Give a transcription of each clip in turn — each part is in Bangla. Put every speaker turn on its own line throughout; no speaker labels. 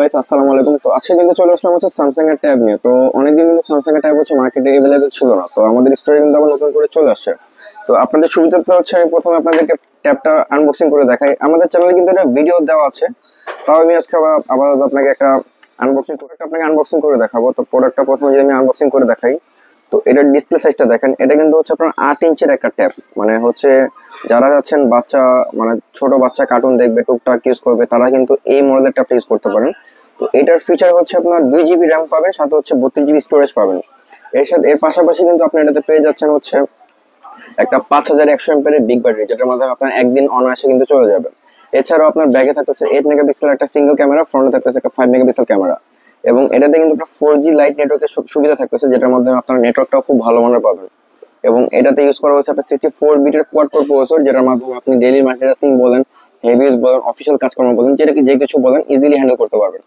গাইস, আসসালামু আলাইকুম। তো আজকে কিন্তু চলে আসলাম হচ্ছে স্যামসাং এর ট্যাব নিয়ে। তো অনেকদিন কিন্তু স্যামসাং এর ট্যাব হচ্ছে মার্কেটে अवेलेबल ছিল না, তো আমাদের স্টোরে কিন্তু আবার নতুন করে চলে আসছে। তো আপনাদের সুবিধার্থে হচ্ছে আমি প্রথমে আপনাদেরকে ট্যাবটা আনবক্সিং করে দেখাই। আমাদের চ্যানেলে কিন্তু একটা ভিডিও দেওয়া আছে, তাও আমি আজকে আবার আপনাকে একটা আনবক্সিং করে দেখাবো। তো প্রোডাক্টটা প্রথমে যদি আমি আনবক্সিং করে দেখাই, তো এটার ডিসপ্লে সাইজটা দেখেন। এটা কিন্তু হচ্ছে আপনার 8 ইঞ্চের একটা ট্যাব, মানে হচ্ছে যারা যাচ্ছেন বাচ্চা, মানে ছোট বাচ্চা কার্টুন দেখবে, টুকটাক ইউজ করবে, তারা কিন্তু এই মডেলের ট্যাবটা ইউজ করতে পারেন। তো এটার ফিচার হচ্ছে আপনার 2 জিবি র্যাম পাবেন, সাথে হচ্ছে 32 জিবি স্টোরেজ পাবেন। এর পাশাপাশি কিন্তু আপনি এটাতে পেয়ে যাচ্ছেন হচ্ছে একটা 5100 এমপিয়ারের বিগ ব্যাটারি, যেটার মাধ্যমে আপনার একদিন অনায়াসে কিন্তু চলে যাবে। এছাড়াও আপনার ব্যাগে থাকতেছে 8 মেগাপিক্সেলের একটা সিঙ্গেল ক্যামেরা, ফ্রন্টে থাকতেছে একটা 5 মেগাপিক্সেল ক্যামেরা, এবং এটাতে কিন্তু আপনার 4G লাইট নেটওয়ার্কের সুবিধা থাকতেছে, যেটার মাধ্যমে আপনার নেটওয়ার্কটাও খুব ভালো মানের পাবেন। এবং এটাতে ইউজ করা হচ্ছে আপনার 64 বিটের কোয়াড কোর প্রসেসর, যেটার মাধ্যমে আপনি ডেইলি মাল্টিটাস্কিং বলেন, হেভি ইউজ বলেন, অফিসিয়াল কাজকর্ম বলেন, যে কিছু বলেন ইজিলি হ্যান্ডেল করতে পারবেন।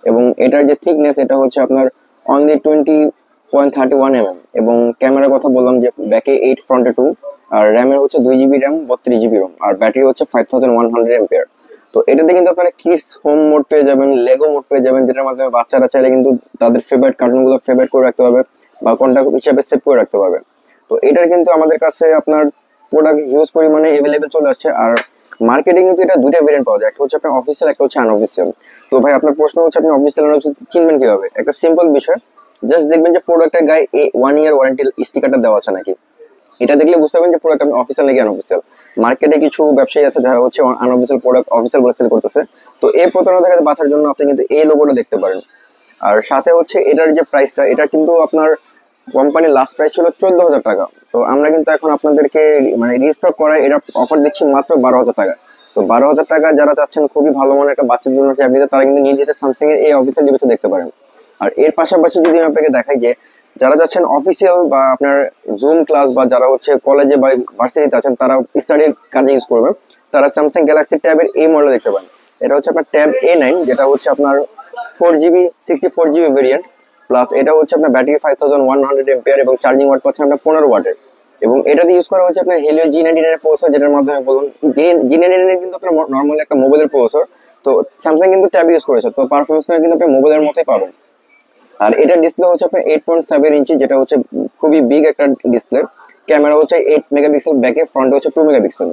এবং এটার যে থিকনেস, এটা হচ্ছে আপনার অনলি 20.31 mm। এবং ক্যামেরার কথা বললাম যে ব্যাকে 8, ফ্রন্টে 2, আর র্যামের হচ্ছে 2 জিবি র্যাম, 32 জিবি রোম, আর ব্যাটারি হচ্ছে 5100 এমপিয়ার। তো এটাতে কিন্তু আপনারা কিডস হোম মোড পেয়ে যাবেন, লেগো মোড পেয়ে যাবেন, যেটার মাধ্যমে বাচ্চারা চাইলে কিন্তু তাদের ফেভারিট কার্টুনগুলো ফেভারিট করে রাখতে পারবে বা কন্টাক্ট হিসাবে সেভ করে রাখতে পারবে। তো এটার কিন্তু আমাদের কাছে আপনার প্রোডাক্ট হিউজ পরিমাণে অ্যাভেলেবেল চলে আসছে। আর মার্কেটিং কিন্তু এটা দুইটা ভেরিয়েন্ট পাওয়া যায়, একটা হচ্ছে আপনার অফিসিয়াল, একটা হচ্ছে আনঅফিসিয়াল। তো ভাই আপনার প্রশ্ন হচ্ছে আপনি অফিসিয়াল আনঅফিসিয়াল চিনবেন কিভাবে? একটা সিম্পল বিষয়, জাস্ট দেখবেন যে প্রোডাক্টের গায়ে 1 ইয়ার ওয়ারেন্টি স্টিকারটা দেওয়া আছে নাকি। এটা দেখলে বুঝতে পারবেন যে প্রোডাক্ট আপনি অফিসিয়াল নাকি আনঅফিসিয়াল। মার্কেটে কিছু ব্যবসায়ী আছে যারা হচ্ছে আনঅফিসিয়াল প্রোডাক্ট অফিসিয়াল বলে সেল করতেছে। তো এই প্রতারণা থেকে বাঁচার জন্য আপনি কিন্তু এই লোগোটা দেখতে পারেন। আর সাথে হচ্ছে এটার যে প্রাইসটা, এটা কিন্তু আপনার কোম্পানির লাস্ট প্রাইস ছিল 14,000 টাকা। তো আমরা কিন্তু এখন আপনাদেরকে মানে রিস্টক করায় এটা অফার দিচ্ছি মাত্র 12,000 টাকা। তো 12,000 টাকা যারা চাচ্ছেন খুবই ভালো মানের একটা বাচ্চার জন্য ট্যাব নিতে, তারা কিন্তু নিজে স্যামসাং এর এই অফিসিয়াল ডিভাইসে দেখতে পারেন। আর এর পাশাপাশি যদি আমি আপনাকে দেখাই যে যারা যাচ্ছেন অফিসিয়াল বা আপনার জুম ক্লাস, বা যারা হচ্ছে কলেজে বা ভার্সিটিতে আছেন, তারা স্টাডির কাজে ইউজ করবেন, তারা স্যামসাং গ্যালাক্সি ট্যাবের এই মডেল দেখতে পান। এটা হচ্ছে আপনার ট্যাব A9, যেটা হচ্ছে আপনার 4 জিবি 64 জিবি ভেরিয়েন্ট, প্লাস এটা হচ্ছে আপনার ব্যাটারি 5100 এমপিয়ার, এবং চার্জিং ওয়াট পাচ্ছেন আপনার 15 ওয়াটের। এবং এটাতে ইউজ করা হচ্ছে আপনার হেলিও G99 এর প্রসেসর, যেটার মাধ্যমে বলুন G99 কিন্তু আপনার নর্মালি একটা মোবাইলের প্রসেসর। তো স্যামসাং কিন্তু ট্যাব ইউজ করেছে, তো পারফরমেন্সটা কিন্তু আপনি মোবাইলের মতোই পাবেন। আর এটার ডিসপ্লে হচ্ছে আপনার 8.7 ইঞ্চি, যেটা হচ্ছে খুবই বিগ একটা ডিসপ্লে। ক্যামেরা হচ্ছে 8 মেগাপিক্সেল ব্যাকে, ফ্রন্টে হচ্ছে 2 মেগাপিক্সেল।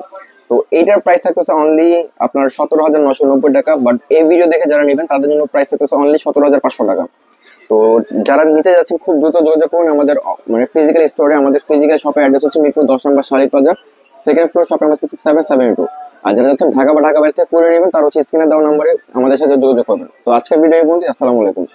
তো এইটার প্রাইস থাকতেছে অনলি আপনার 17,990 টাকা। বাট এই ভিডিও দেখে যারা নেবেন তাদের জন্য প্রাইস থাকতেছে অনলি 17,500 টাকা। তো যারা নিতে যাচ্ছেন খুব দ্রুত যোগাযোগ করুন আমাদের মানে ফিজিক্যাল স্টোরে। আমাদের ফিজিক্যাল শপের অ্যাড্রেস হচ্ছে মিরপুর 10 নম্বর শালিক plaza, second floor, shop number 6772। আর যারা যাচ্ছেন ঢাকা বা ঢাকা বাইরে থেকে করে নেবেন, তার হচ্ছে স্ক্রিনে দেওয়া নম্বরে আমাদের সাথে যোগাযোগ করবেন। তো আজকের ভিডিও এই পর্যন্ত। আসসালামু আলাইকুম।